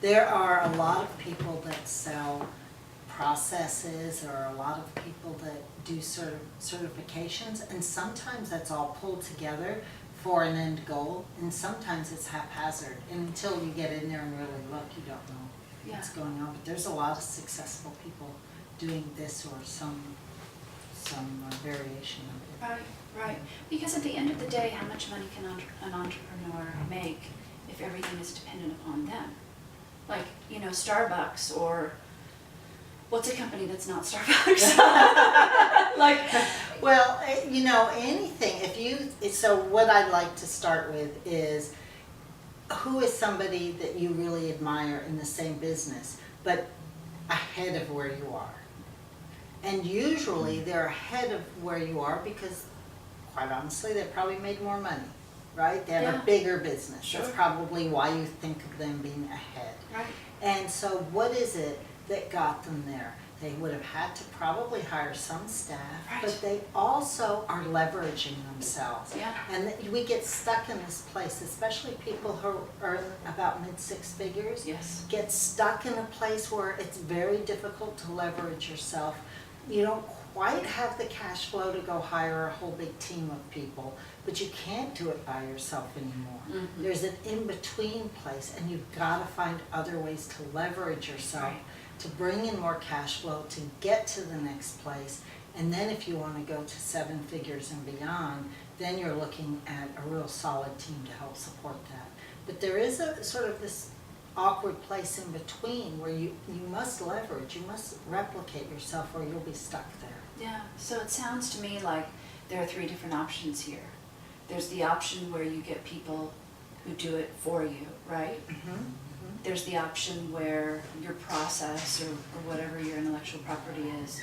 There are a lot of people that sell processes, or a lot of people that do certifications, and sometimes that's all pulled together for an end goal, and sometimes it's haphazard. And until you get in there and really look, you don't know what's going on. But there's a lot of successful people doing this or some variation of it. Right, right. Because at the end of the day, how much money can an entrepreneur make if everything is dependent upon them? Like, you know, Starbucks, or what's a company that's not Starbucks? Like, well, you know, anything, so what I'd like to start with is, who is somebody that you really admire in the same business, but ahead of where you are? And usually they're ahead of where you are because, quite honestly, they probably made more money, right? They have a bigger business. Sure. That's probably why you think of them being ahead. right, And so what is it that got them there? They would have had to probably hire some staff, Right. but they also are leveraging themselves. yeah, And we get stuck in this place, especially people who earn about mid-six figures. yes, Get stuck in a place where it's very difficult to leverage yourself. You don't quite have the cash flow to go hire a whole big team of people, but you can't do it by yourself anymore. Mhm. There's an in-between place, and you've got to find other ways to leverage yourself, Right. to bring in more cash flow, to get to the next place. And then if you want to go to seven figures and beyond, then you're looking at a real solid team to help support that. But there is a sort of this awkward place in between where you must leverage, you must replicate yourself, or you'll be stuck there. yeah. So it sounds to me like there are three different options here. There's the option where you get people who do it for you, right? There's the option where your process or whatever your intellectual property is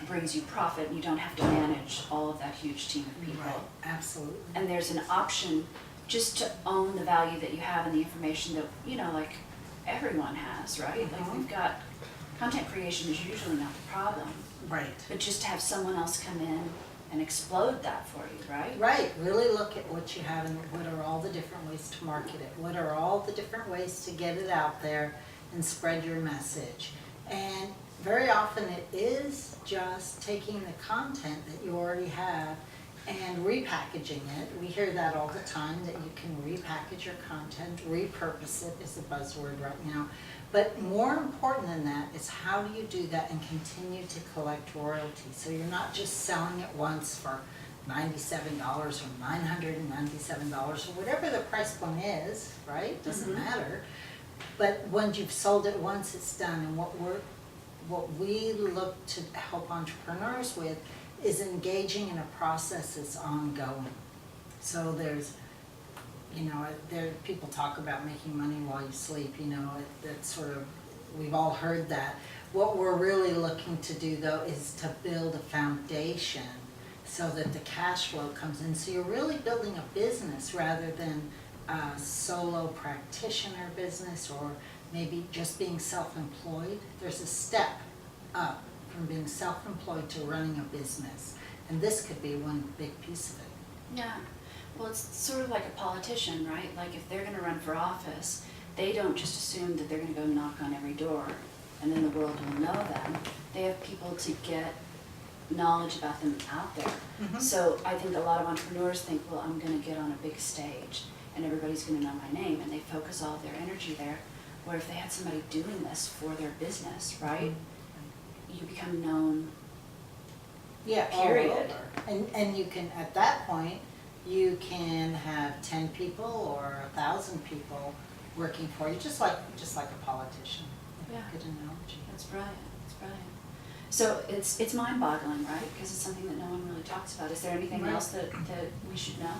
brings you profit and you don't have to manage all of that huge team of people. Right, absolutely. And there's an option just to own the value that you have and the information that, you know, like everyone has, right? Like Mhm. we've got, content creation is usually not the problem, Right. but just to have someone else come in and explode that for you, right? Right, really look at what you have and what are all the different ways to market it. What are all the different ways to get it out there and spread your message. And very often it is just taking the content that you already have and repackaging it. We hear that all the time, that you can repackage your content, repurpose it is a buzzword right now. But more important than that is, how do you do that and continue to collect royalties? So you're not just selling it once for $97 or $997 or whatever the price point is, right? Doesn't matter. But once you've sold it once, it's done. And what we look to help entrepreneurs with is engaging in a process that's ongoing. So there's, you know, people talk about making money while you sleep, you know, that's sort of, we've all heard that. What we're really looking to do, though, is to build a foundation so that the cash flow comes in. So you're really building a business rather than a solo practitioner business, or maybe just being self-employed. There's a step up from being self-employed to running a business. And this could be one big piece of it. Yeah. Well, it's sort of like a politician, right? Like if they're gonna run for office, they don't just assume that they're gonna go knock on every door and then the world will know them. They have people to get knowledge about them out there. Mhm. So I think a lot of entrepreneurs think, well, I'm gonna get on a big stage and everybody's gonna know my name, and they focus all of their energy there. Where if they had somebody doing this for their business, right? You become known. Yeah, Period. all over. And you can, at that point, you can have 10 people or 1,000 people working for you, just like a politician. Yeah. Good analogy. That's brilliant, that's brilliant. So it's mind-boggling, right? Because it's something that no one really talks about. Is there anything Right. else that we should know?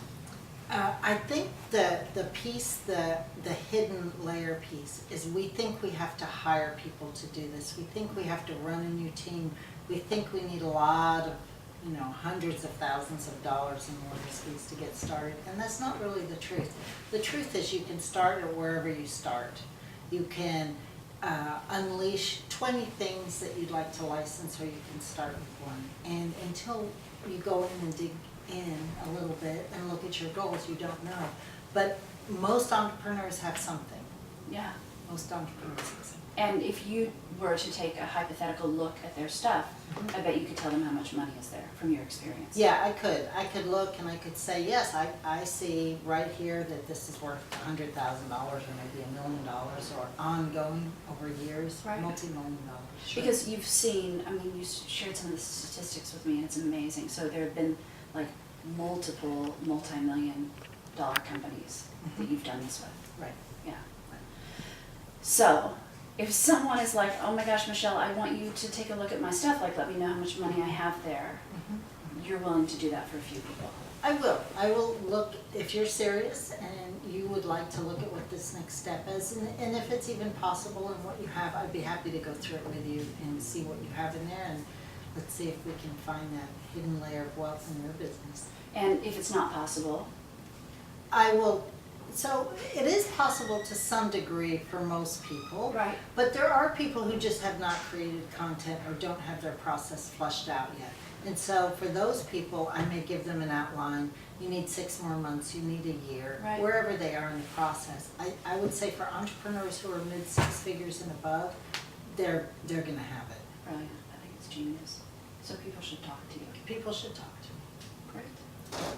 I think the piece, the hidden layer piece, is we think we have to hire people to do this. We think we have to run a new team. We think we need a lot of, you know, hundreds of thousands of dollars in lawyers' fees to get started, and that's not really the truth. The truth is, you can start at wherever you start. You can unleash 20 things that you'd like to license, or you can start with one. And until you go in and dig in a little bit and look at your goals, you don't know. But most entrepreneurs have something. Yeah, Most entrepreneurs listen. And if you were to take a hypothetical look at their stuff, I bet you could tell them how much money is there from your experience. Yeah, I could. I could look and I could say, yes, I see right here that this is worth $100,000 or maybe $1 million or ongoing over years, Right. multi-million dollars. Sure. Because you've seen, I mean, you shared some of the statistics with me, and it's amazing. So there have been like multiple multi-million dollar companies that you've done this with. Right. Yeah. So if someone is like, oh my gosh, Michelle, I want you to take a look at my stuff, like let me know how much money I have there, you're willing to do that for a few people. I will. I will look, if you're serious and you would like to look at what this next step is, and if it's even possible and what you have, I'd be happy to go through it with you and see what you have in there, and let's see if we can find that hidden layer of wealth in your business. And if it's not possible, I will, so it is possible to some degree for most people. right, But there are people who just have not created content or don't have their process flushed out yet. And so for those people, I may give them an outline. You need 6 more months, you need a year, Right. wherever they are in the process. I would say for entrepreneurs who are mid-6 figures and above, they're gonna have it. brilliant, I think it's genius. So people should talk to you. People should talk to me. Great.